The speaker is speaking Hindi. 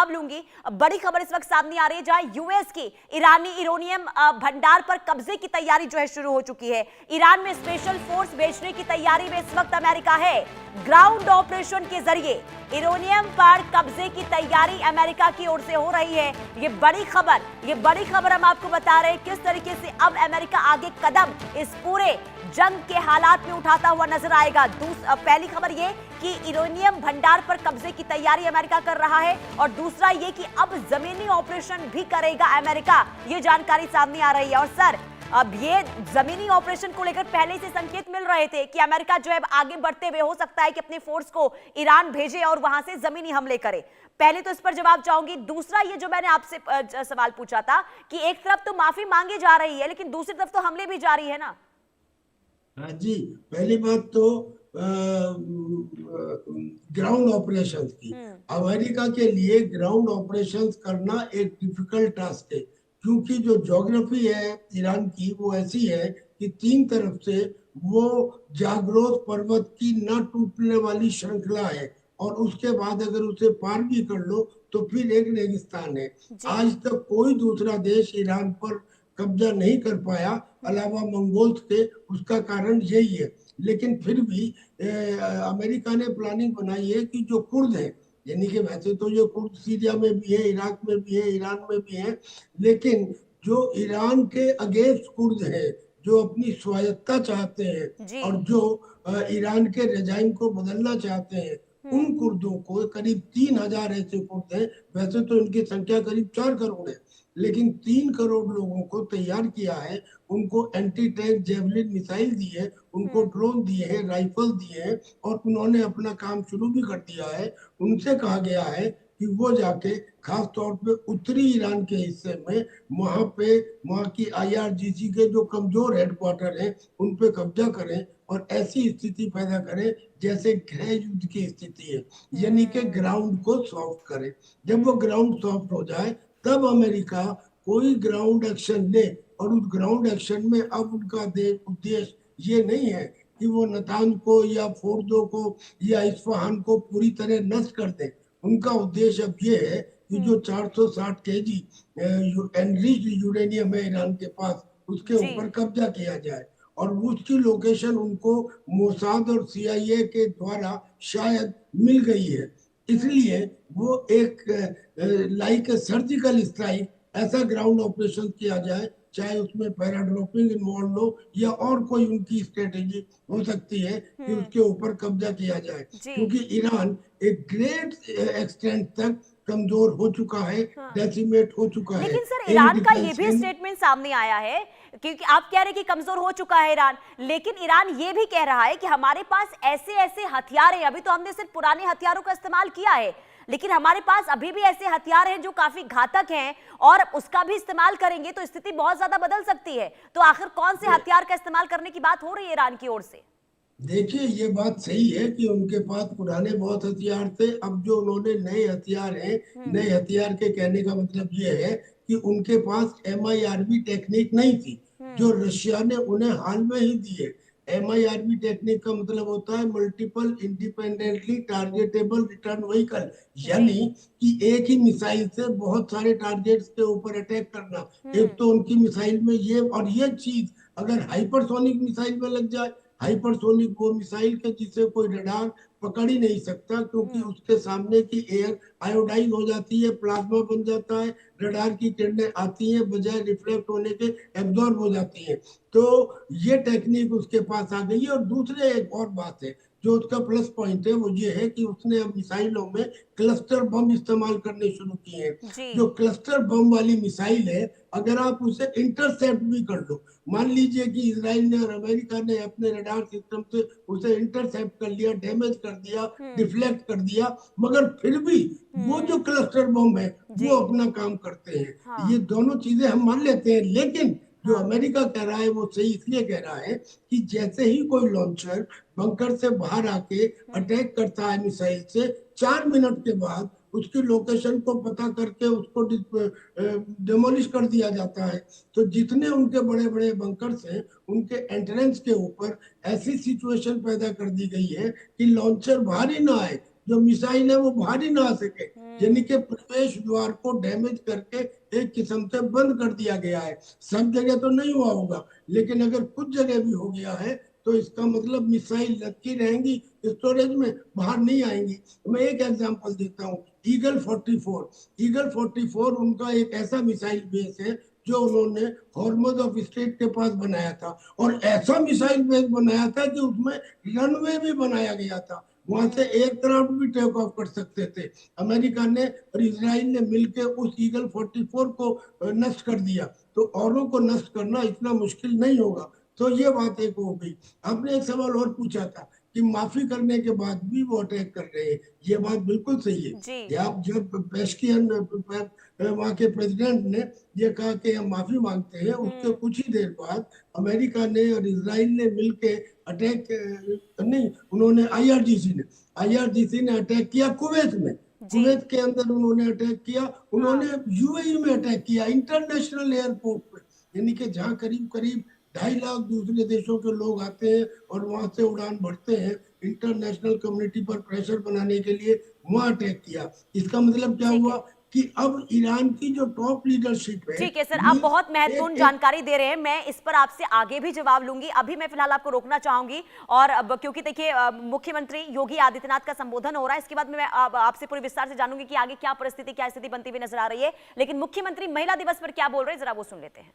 अब लूंगी। बड़ी खबर इस वक्त सामने आ रही है जहां यूएस की ईरानी यूरेनियम भंडार पर कब्जे की तैयारी जो है शुरू हो चुकी है। ईरान में स्पेशल फोर्स भेजने की तैयारी में इस वक्त अमेरिका है। ग्राउंड ऑपरेशन के जरिए यूरेनियम पर कब्जे की तैयारी अमेरिका की ओर से हो रही है। ये बड़ी खबर हम आपको बता रहे हैं किस तरीके से अब अमेरिका आगे कदम इस पूरे जंग के हालात में उठाता हुआ नजर आएगा। पहली खबर ये कि यूरेनियम भंडार पर कब्जे की तैयारी अमेरिका कर रहा है और दूसरा ये कि अब जमीनी ऑपरेशन भी करेगा अमेरिका, ये जानकारी सामने आ रही है। और सर, अब ये जमीनी ऑपरेशन को लेकर पहले से संकेत मिल रहे थे कि अमेरिका जो है आगे बढ़ते हुए हो सकता है कि अपने फोर्स को ईरान भेजे और वहां से जमीनी हमले करे। पहले तो इस पर जवाब चाहूंगी। दूसरा ये जो मैंने आपसे सवाल पूछा था कि एक तरफ तो माफी मांगी जा रही है लेकिन दूसरी तरफ तो हमले भी जारी है ना। हाँ जी, पहली बात तो ग्राउंड ऑपरेशंस की, अमेरिका के लिए ग्राउंड ऑपरेशंस करना एक डिफिकल्ट टास्क है, क्योंकि जो ज्योग्राफी है ईरान की वो ऐसी है कि तीन तरफ से वो जाग्रोस पर्वत की न टूटने वाली श्रृंखला है और उसके बाद अगर उसे पार भी कर लो तो फिर एक रेगिस्तान है। आज तक कोई दूसरा देश ईरान पर कब्जा नहीं कर पाया अलावा मंगोल्स के, उसका कारण यही है। लेकिन फिर भी अमेरिका ने प्लानिंग बनाई है कि जो कुर्द है, यानी कि वैसे तो ये कुर्द सीरिया में भी है, इराक में भी है, ईरान में भी है, लेकिन जो ईरान के अगेंस्ट कुर्द है, जो अपनी स्वायत्तता चाहते हैं और जो ईरान के रजाइम को बदलना चाहते हैं, उन कुर्दों को करीब 3,000 ऐसे कुर्द हैं। वैसे तो इनकी संख्या करीब 4 करोड़ है, लेकिन 3 करोड़ लोगों को तैयार किया है, उनको एंटी टैंक जेवलिन मिसाइल दी है, उनको ड्रोन दिए हैं, राइफल दिए हैं और उन्होंने अपना काम शुरू भी कर दिया है। उनसे कहा गया है कि वो जाके खास तौर पे उत्तरी ईरान के हिस्से में वहाँ की IRGC के जो कमजोर हेडक्वार्टर हैं उन पे कब्जा करें और ऐसी स्थिति पैदा करें जैसे गृह युद्ध की स्थिति है, यानी कि ग्राउंड को सॉफ्ट करें। जब वो ग्राउंड सॉफ्ट हो जाए तब अमेरिका कोई ग्राउंड एक्शन ले, और उस ग्राउंड एक्शन में अब उनका उद्देश्य ये नहीं है कि वो नातांज को या फोर्दो को या इस्फहान को पूरी तरह नष्ट कर दे। उनका उद्देश्य अब ये है कि जो 460 kg एनरिच्ड यूरेनियम है ईरान के पास, उसके ऊपर कब्जा किया जाए और उसकी लोकेशन उनको मोसाद और CIA के द्वारा शायद मिल गई है। इसलिए वो एक लाइक सर्जिकल स्ट्राइक ऐसा ग्राउंड ऑपरेशन किया जाए, चाहे उसमें पैराड्रॉपिंग इन्वॉल्व हो या और कोई उनकी स्ट्रेटेजी हो सकती है कि उसके ऊपर कब्जा किया जाए, क्योंकि ईरान एक ग्रेट एक्सटेंट तक कमजोर हो चुका है, डेसिमेट हो चुका है। लेकिन सर, ईरान का ये भी स्टेटमेंट सामने आया है, क्योंकि आप कह रहे हैं कि कमजोर हो चुका है ईरान, लेकिन ईरान ये भी कह रहा है कि हमारे पास ऐसे ऐसे हथियार हैं। अभी तो हमने सिर्फ पुराने हथियारों का इस्तेमाल किया है, लेकिन हमारे पास अभी भी ऐसे हथियार हैं जो काफी घातक हैं और उसका भी इस्तेमाल करेंगे तो स्थिति बहुत ज्यादा बदल सकती है। तो आखिर कौन से हथियार का इस्तेमाल करने की बात हो रही है ईरान की ओर से? देखिए, ये बात सही है कि उनके पास पुराने बहुत हथियार थे। अब जो उन्होंने नए हथियार हैं, नए हथियार के कहने का मतलब ये है कि उनके पास MIRV टेक्निक नहीं थी जो रशिया ने उन्हें हाल में ही दी है। MIRV टेक्निक का मतलब होता है multiple independently targetable return vehicle, यानी कि एक ही मिसाइल से बहुत सारे टारगेट्स के ऊपर अटैक करना। एक तो उनकी मिसाइल में ये, और ये चीज अगर हाइपरसोनिक मिसाइल में लग जाए, हाइपरसोनिक वो मिसाइल के जिसे कोई रडार पकड़ ही नहीं सकता, क्योंकि उसके सामने की एयर आयोडाइन हो जाती है, प्लाज्मा बन जाता है, रडार की किरणें आती हैं बजाय रिफ्लेक्ट होने के एब्जॉर्ब हो जाती हैं। तो ये टेक्निक उसके पास आ गई है। और दूसरे एक और बात है जो उसका प्लस पॉइंट है, वो ये है कि उसने अब मिसाइलों में क्लस्टर बम इस्तेमाल करने शुरू किए हैं। जो क्लस्टर बम वाली मिसाइल है, अगर आप उसे इंटरसेप्ट भी कर लो, मान लीजिए कि इजराइल ने और अमेरिका ने अपने रडार सिस्टम से उसे इंटरसेप्ट कर लिया, डैमेज कर दिया, डिफ्लेक्ट कर दिया, मगर फिर भी वो जो क्लस्टर बम है वो अपना काम करते हैं। ये दोनों चीजें हम मान लेते हैं, लेकिन जो अमेरिका कह रहा है वो सही इसलिए कह रहा है कि जैसे ही कोई लॉन्चर बंकर से बाहर आके अटैक करता है मिसाइल से, 4 मिनट के बाद उसकी लोकेशन को पता करके उसको डिमोलिश कर दिया जाता है। तो जितने उनके बड़े बड़े बंकर्स हैं, उनके एंट्रेंस के ऊपर ऐसी सिचुएशन पैदा कर दी गई है कि लॉन्चर बाहर ही ना आए, जो मिसाइल है वो बाहर ही ना आ सके। यानी कि प्रवेश द्वार को डैमेज करके एक किस्म से बंद कर दिया गया है। सब जगह तो नहीं हुआ होगा, लेकिन अगर कुछ जगह भी हो गया है तो इसका मतलब मिसाइल रखी रहेंगी स्टोरेज में, बाहर नहीं आएंगी। मैं एक एग्जांपल देता हूँ, ईगल 44 उनका एक ऐसा मिसाइल बेस है जो उन्होंने हॉर्मज ऑफ स्ट्रेट के पास बनाया था, और ऐसा मिसाइल बेस बनाया था कि उसमें रनवे भी बनाया गया था, वहां से एयरक्राफ्ट भी टेक ऑफ कर सकते थे। अमेरिका ने और इजराइल ने मिलकर उस ईगल 44 को नष्ट कर दिया, तो औरों को नष्ट करना इतना मुश्किल नहीं होगा। तो ये बात एक हो गई। आपने एक सवाल और पूछा था कि माफी करने के बाद भी वो अटैक कर रहे हैं, ये बात बिल्कुल सही है। जी। आप जब पेस्कियन वहाँ के प्रेसिडेंट ने ये कहा कि हम माफी मांगते हैं, उसके कुछ ही देर बाद अमेरिका ने और इजराइल ने मिलके अटैक नहीं, उन्होंने आईआरजीसी ने अटैक किया कुवैत में। जी। कुवैत के अंदर उन्होंने अटैक किया, उन्होंने यूएई में अटैक किया इंटरनेशनल एयरपोर्ट पे, यानी कि जहाँ करीब करीब 2.5 लाख दूसरे देशों के लोग आते हैं और वहां से उड़ान भरते हैं इंटरनेशनल कम्युनिटी पर प्रेशर बनाने के लिए, वहां अटैक किया। इसका मतलब क्या ठीक हुआ है। कि अब ईरान की जो टॉप लीडरशिप है, ठीक है सर, आप बहुत महत्वपूर्ण एक जानकारी दे रहे हैं, मैं इस पर आपसे आगे भी जवाब लूंगी। अभी मैं फिलहाल आपको रोकना चाहूंगी, और अब क्योंकि देखिए मुख्यमंत्री योगी आदित्यनाथ का संबोधन हो रहा है, इसके बाद मैं आपसे पूरे विस्तार से जानूंगी कि आगे क्या परिस्थिति, क्या स्थिति बनती हुई नजर आ रही है। लेकिन मुख्यमंत्री महिला दिवस पर क्या बोल रहे हैं, जरा वो सुन लेते हैं।